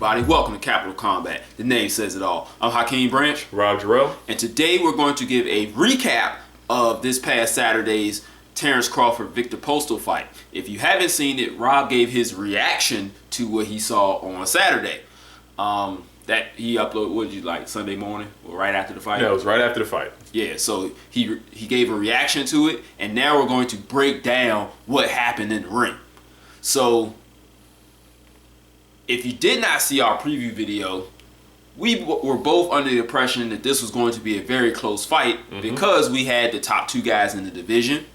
everybody? Welcome to Capital Combat. The name says it all. I'm Hakeem Branch. Rob Jarrell. And today we're going to give a recap of this past Saturday's Terence Crawford Viktor Postol fight. If you haven't seen it, Rob gave his reaction to what he saw on Saturday. That he uploaded, what did you like, Sunday morning or right after the fight? Yeah, it was right after the fight. Yeah, so he gave a reaction to it, and now we're going to break down what happened in the ring. So if you did not see our preview video, we were both under the impression that this was going to be a very close fight because we had the top two guys in the division.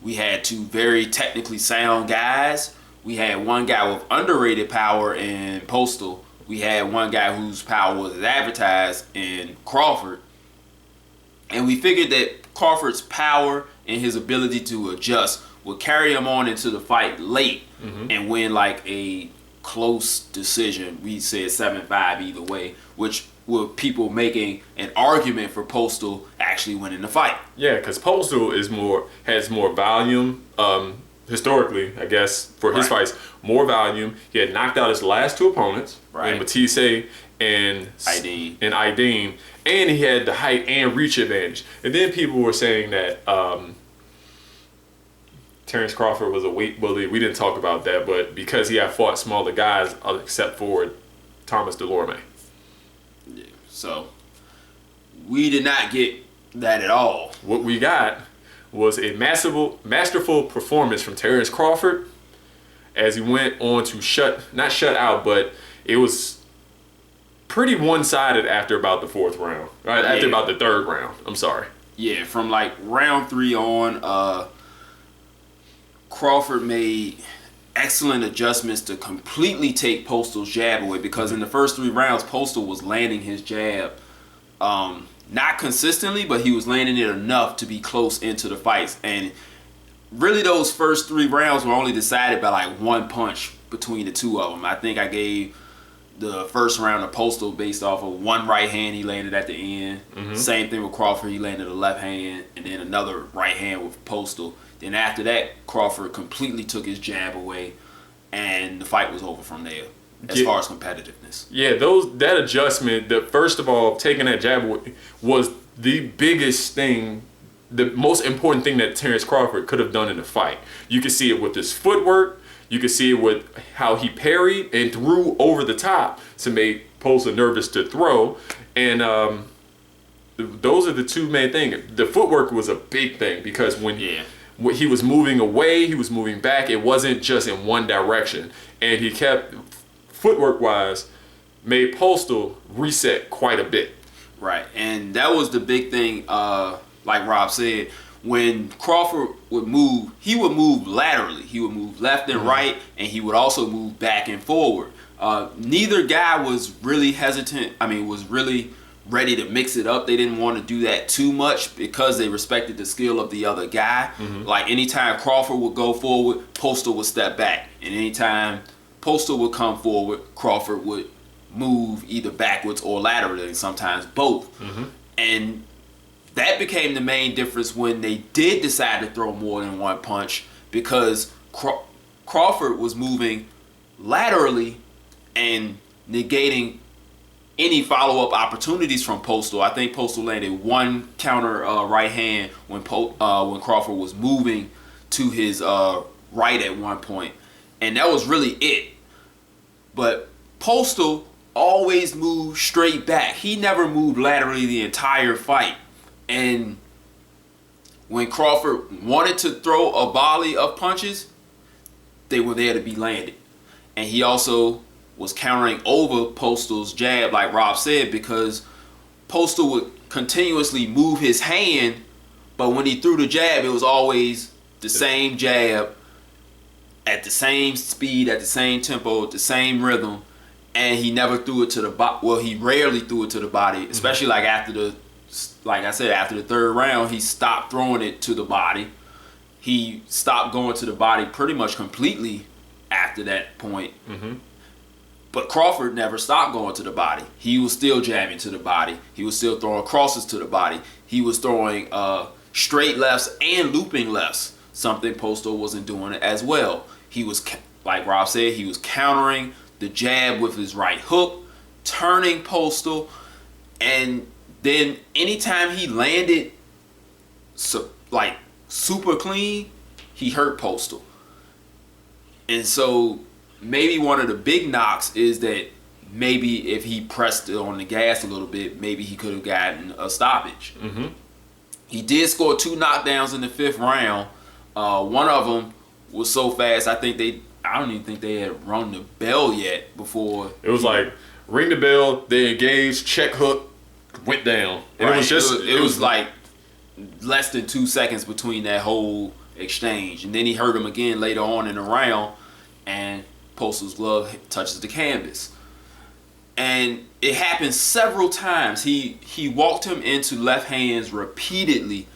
We had two very technically sound guys. We had one guy with underrated power in Postol. We had one guy whose power was advertised in Crawford. And we figured that Crawford's power and his ability to adjust would carry him on into the fight late and win like a close decision. We said 7-5 either way, which were people making an argument for Postol actually winning the fight. Yeah, because Postol has more volume. Historically, I guess, for his fights, more volume. He had knocked out his last two opponents, in Matisse and Aydin, and he had the height and reach advantage. And then people were saying that Terence Crawford was a weight bully. We didn't talk about that, but because he had fought smaller guys, except for Thomas Delorme. Yeah, so we did not get that at all. What we got was a masterful performance from Terence Crawford as he went on to not shut out, but it was pretty one-sided after about the fourth round. Right, after about the third round. I'm sorry. Yeah, from like round 3 on, Crawford made excellent adjustments to completely take Postol's jab away, because in the first 3 rounds, Postol was landing his jab not consistently, but he was landing it enough to be close into the fights. And really those first 3 rounds were only decided by like one punch between the two of them. I think I gave the first round of Postol based off of one right hand he landed at the end. Same thing with Crawford, he landed a left hand and then another right hand with Postol. Then after that, Crawford completely took his jab away and the fight was over from there. As far as competitiveness. Yeah, that adjustment, first of all, taking that jab was the biggest thing, the most important thing that Terence Crawford could have done in the fight. You could see it with his footwork. You could see it with how he parried and threw over the top to make Postol nervous to throw. And those are the two main things. The footwork was a big thing because when he was moving away, he was moving back. It wasn't just in one direction. And he kept, footwork-wise, made Postol reset quite a bit. Right, and that was the big thing, like Rob said. When Crawford would move, he would move laterally. He would move left and right, and he would also move back and forward. Neither guy was really hesitant. Was really ready to mix it up. They didn't want to do that too much because they respected the skill of the other guy. Like anytime Crawford would go forward, Postol would step back. And anytime Postol would come forward, Crawford would move either backwards or laterally, sometimes both. And that became the main difference when they did decide to throw more than one punch, because Crawford was moving laterally and negating any follow-up opportunities from Postol. I think Postol landed one counter right hand when Crawford was moving to his right at one point. And that was really it. But Postol always moved straight back. He never moved laterally the entire fight. And when Crawford wanted to throw a volley of punches, they were there to be landed. And he also was countering over Postol's jab, like Rob said, because Postol would continuously move his hand, but when he threw the jab, it was always the same jab, at the same speed, at the same tempo, at the same rhythm, and he never threw it to the body. Well, he rarely threw it to the body, especially like I said, after the third round, he stopped throwing it to the body. He stopped going to the body pretty much completely after that point. But Crawford never stopped going to the body. He was still jabbing to the body. He was still throwing crosses to the body. He was throwing straight lefts and looping lefts, something Postol wasn't doing as well. He was, like Rob said, he was countering the jab with his right hook, turning Postol, and then anytime he landed super clean, he hurt Postol. And so maybe one of the big knocks is that maybe if he pressed it on the gas a little bit, maybe he could have gotten a stoppage. Mm-hmm. He did score 2 knockdowns in the 5th round. One of them was so fast, I don't even think they had rung the bell yet before. It was like, ring the bell, they engaged, check hook, went down. And right. it was like less than 2 seconds between that whole exchange. And then he hurt him again later on in the round, and Postol's glove touches the canvas. And it happened several times. He walked him into left hands repeatedly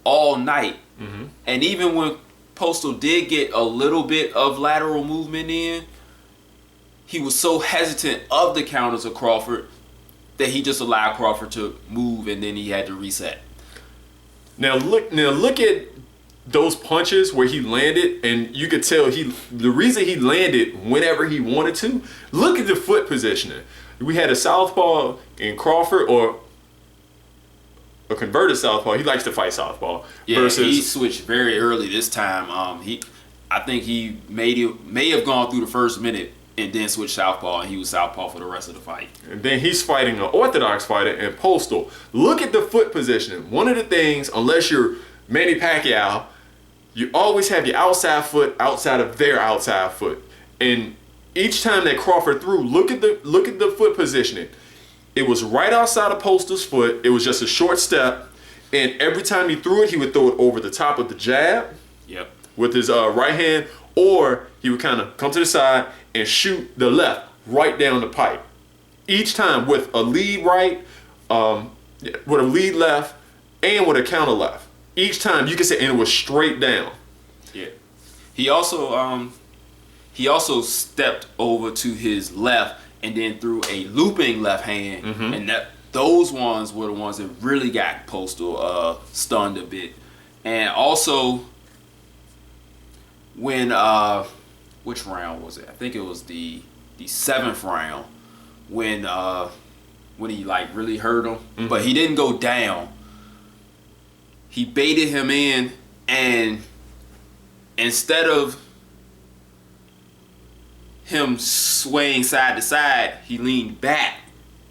all night. Mm-hmm. And even when Postol did get a little bit of lateral movement in, he was so hesitant of the counters of Crawford that he just allowed Crawford to move, and then he had to reset. Now look at those punches where he landed, and you could tell the reason he landed whenever he wanted to. Look at the foot positioning. We had a southpaw in Crawford, or a converted southpaw. He likes to fight southpaw. Yeah, versus he switched very early this time. I think he may have gone through the first minute and then switched southpaw, and he was southpaw for the rest of the fight. And then he's fighting an orthodox fighter in Postol. Look at the foot positioning. One of the things, unless you're Manny Pacquiao, you always have your outside foot outside of their outside foot. And each time that Crawford threw, look at the foot positioning. It was right outside of Postol's foot. It was just a short step. And every time he threw it, he would throw it over the top of the jab. Yep. With his right hand, or he would kind of come to the side and shoot the left right down the pipe. Each time with a lead right, with a lead left, and with a counter left. Each time you can say, and it was straight down. Yeah. He also stepped over to his left and then threw a looping left hand, mm-hmm. and those ones were the ones that really got Postol stunned a bit. And also, when which round was it? I think it was the 7th round when he like really hurt him, mm-hmm. but he didn't go down. He baited him in, and instead of him swaying side to side, he leaned back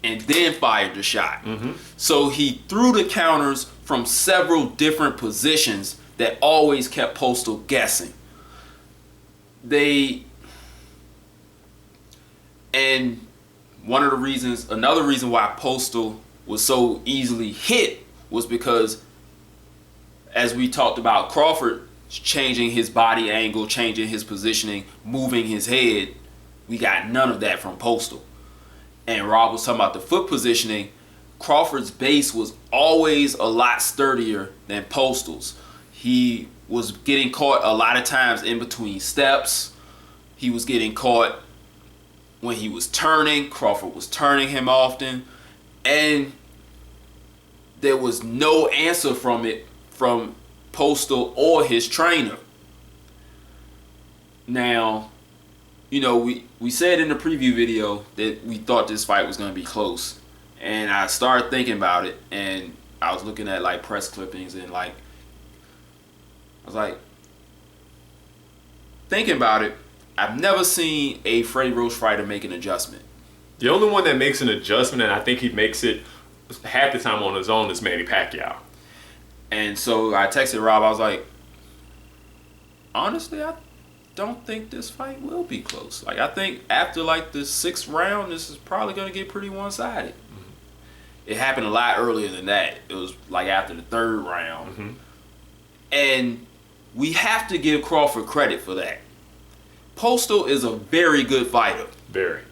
and then fired the shot. Mm-hmm. So he threw the counters from several different positions that always kept Postol guessing. And another reason why Postol was so easily hit was because, as we talked about, Crawford changing his body angle, changing his positioning, moving his head. We got none of that from Postol. And Rob was talking about the foot positioning. Crawford's base was always a lot sturdier than Postol's. He was getting caught a lot of times in between steps. He was getting caught when he was turning. Crawford was turning him often. And there was no answer from Postol or his trainer. Now, we said in the preview video that we thought this fight was going to be close. And I started thinking about it, and I was looking at like press clippings, and I was like, thinking about it, I've never seen a Freddie Roach fighter make an adjustment. The only one that makes an adjustment, and I think he makes it half the time on his own, is Manny Pacquiao. And so I texted Rob, I was like, honestly, I don't think this fight will be close. I think after the 6th round, this is probably going to get pretty one-sided. Mm-hmm. It happened a lot earlier than that. It was after the 3rd round. Mm-hmm. And we have to give Crawford credit for that. Postol is a very good fighter. Very.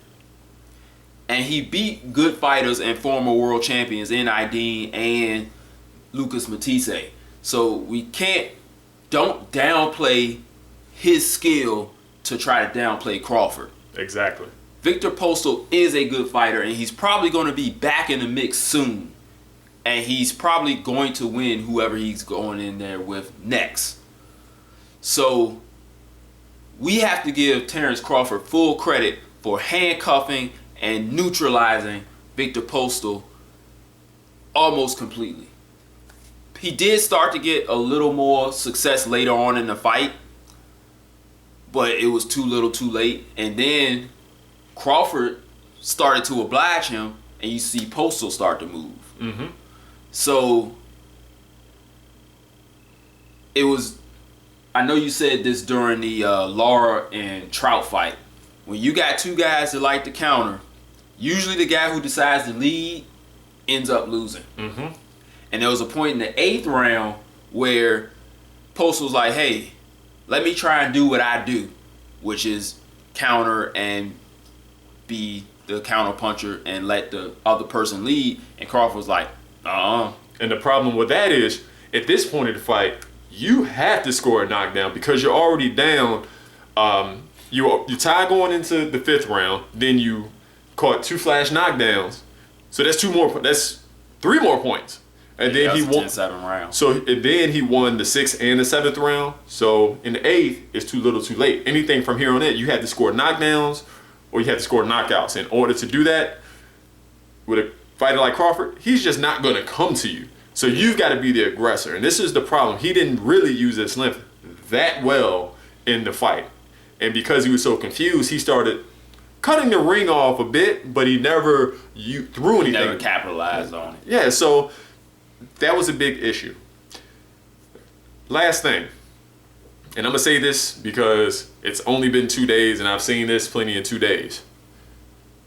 And he beat good fighters and former world champions N.I.D. and Lucas Matisse. So don't downplay his skill to try to downplay Crawford. Exactly. Viktor Postol is a good fighter, and he's probably going to be back in the mix soon. And he's probably going to win whoever he's going in there with next. So we have to give Terence Crawford full credit for for handcuffing and neutralizing Viktor Postol almost completely. He did start to get a little more success later on in the fight, but it was too little too late. And then Crawford started to oblige him, and you see Postol start to move. Mm-hmm. So it was, I know you said this during the Lara and Trout fight. When you got two guys that like to counter, usually the guy who decides to lead ends up losing. Mm-hmm. And there was a point in the 8th round where Postol was like, hey, let me try and do what I do, which is counter and be the counter puncher and let the other person lead. And Crawford was like, And the problem with that is, at this point in the fight, you have to score a knockdown because you're already down. You tied going into the 5th round. Then you caught 2 flash knockdowns. So that's 3 more points. And then he won 10-7 round. So and then he won the 6th and the 7th round. So in the 8th, it's too little, too late. Anything from here on in, you had to score knockdowns or you had to score knockouts. In order to do that, with a fighter like Crawford, he's just not going to come to you. So you've got to be the aggressor. And this is the problem. He didn't really use his length that well in the fight. And because he was so confused, he started cutting the ring off a bit, but he never threw anything. Never capitalized on it. Yeah, so that was a big issue. Last thing, and I'm going to say this because it's only been 2 days and I've seen this plenty in 2 days.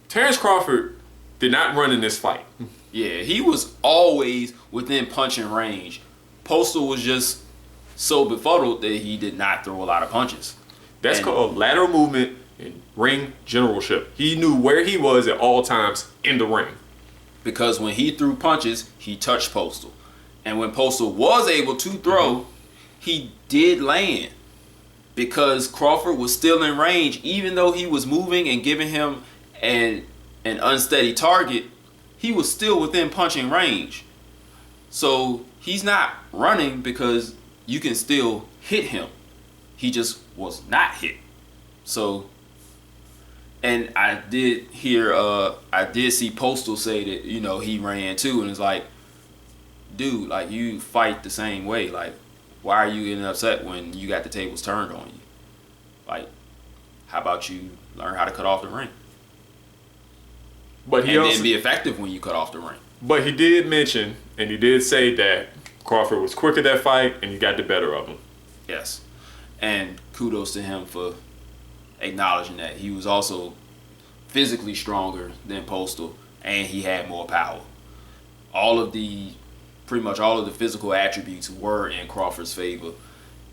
Terence Crawford did not run in this fight. Yeah, he was always within punching range. Postol was just so befuddled that he did not throw a lot of punches. That's called lateral movement and ring generalship. He knew where he was at all times in the ring. Because when he threw punches, he touched Postol. And when Postol was able to throw, he did land. Because Crawford was still in range, even though he was moving and giving him an unsteady target, he was still within punching range. So he's not running because you can still hit him. He just was not hit. So, and I did see Postol say that, he ran too, and it's like, dude, like, you fight the same way. Like, why are you getting upset when you got the tables turned on you? Like, how about you learn how to cut off the ring? But then be effective when you cut off the ring. But he did mention, and he did say that Crawford was quick at that fight, and he got the better of him. Yes. And kudos to him for acknowledging that. He was also physically stronger than Postol, and he had more power. Pretty much all of the physical attributes were in Crawford's favor.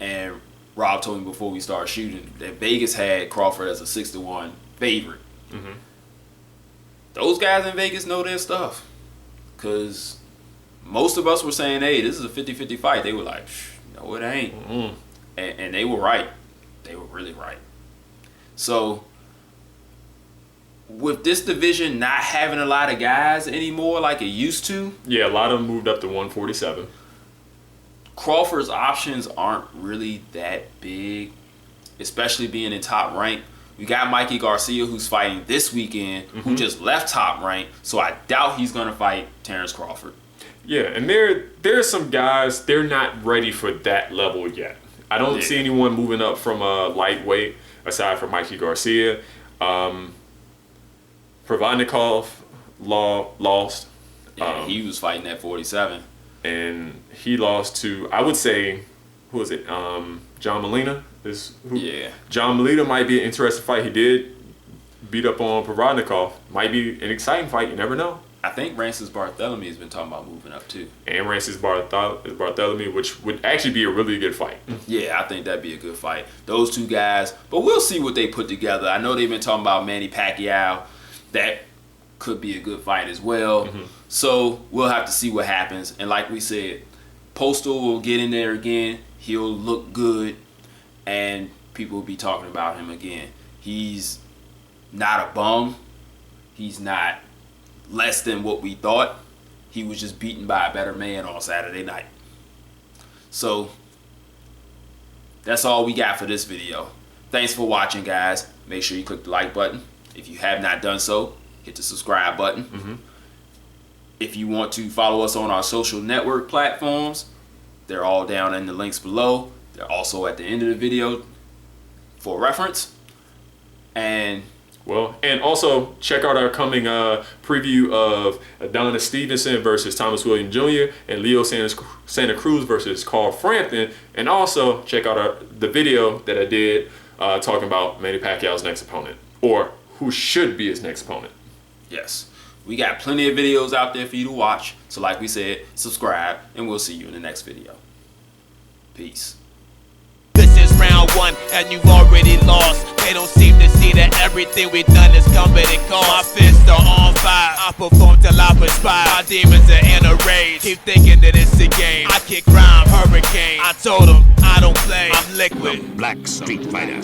And Rob told me before we started shooting that Vegas had Crawford as a 6-1 favorite. Mm-hmm. Those guys in Vegas know their stuff. Because most of us were saying, hey, this is a 50-50 fight. They were like, no, it ain't. Mm-hmm. And they were right. They were really right. So, with this division not having a lot of guys anymore like it used to. Yeah, a lot of them moved up to 147. Crawford's options aren't really that big, especially being in Top Rank. We got Mikey Garcia, who's fighting this weekend, who just left Top Rank, so I doubt he's going to fight Terence Crawford. Yeah, and there's some guys, they're not ready for that level yet. I don't see anyone moving up from a lightweight aside from Mikey Garcia. Provodnikov lost. Yeah, he was fighting at 47. And he lost to, I would say, who is it? John Molina? Yeah. John Molina might be an interesting fight. He did beat up on Provodnikov. Might be an exciting fight. You never know. I think Rancis Barthélemy has been talking about moving up too. And Rancis Barthélemy, which would actually be a really good fight. Yeah, I think that'd be a good fight. Those two guys. But we'll see what they put together. I know they've been talking about Manny Pacquiao. That could be a good fight as well. So we'll have to see what happens. And like we said, Postol will get in there again. He'll look good. And people will be talking about him again. He's not a bum. He's not less than what we thought. He was just beaten by a better man on Saturday night. So that's all we got for this video. Thanks for watching, guys. Make sure you click the like button. If you have not done so, hit the subscribe button. If you want to follow us on our social network platforms, they're all down in the links below. They're also at the end of the video for reference. And also check out our coming preview of Adonis Stevenson versus Thomas William Jr. and Leo Santa Cruz versus Carl Frampton. And also check out the video that I did talking about Manny Pacquiao's next opponent, or who should be his next opponent. Yes, we got plenty of videos out there for you to watch. So like we said, subscribe, and we'll see you in the next video. Peace. This is round one, and you've already lost. They don't seem to see that everything we've done is coming and cost. My fists are on fire, I perform till I perspire. My demons are in a rage, keep thinking that it's a game. I kick crime, hurricane. I told them I don't play, I'm liquid. Black Street Fighter.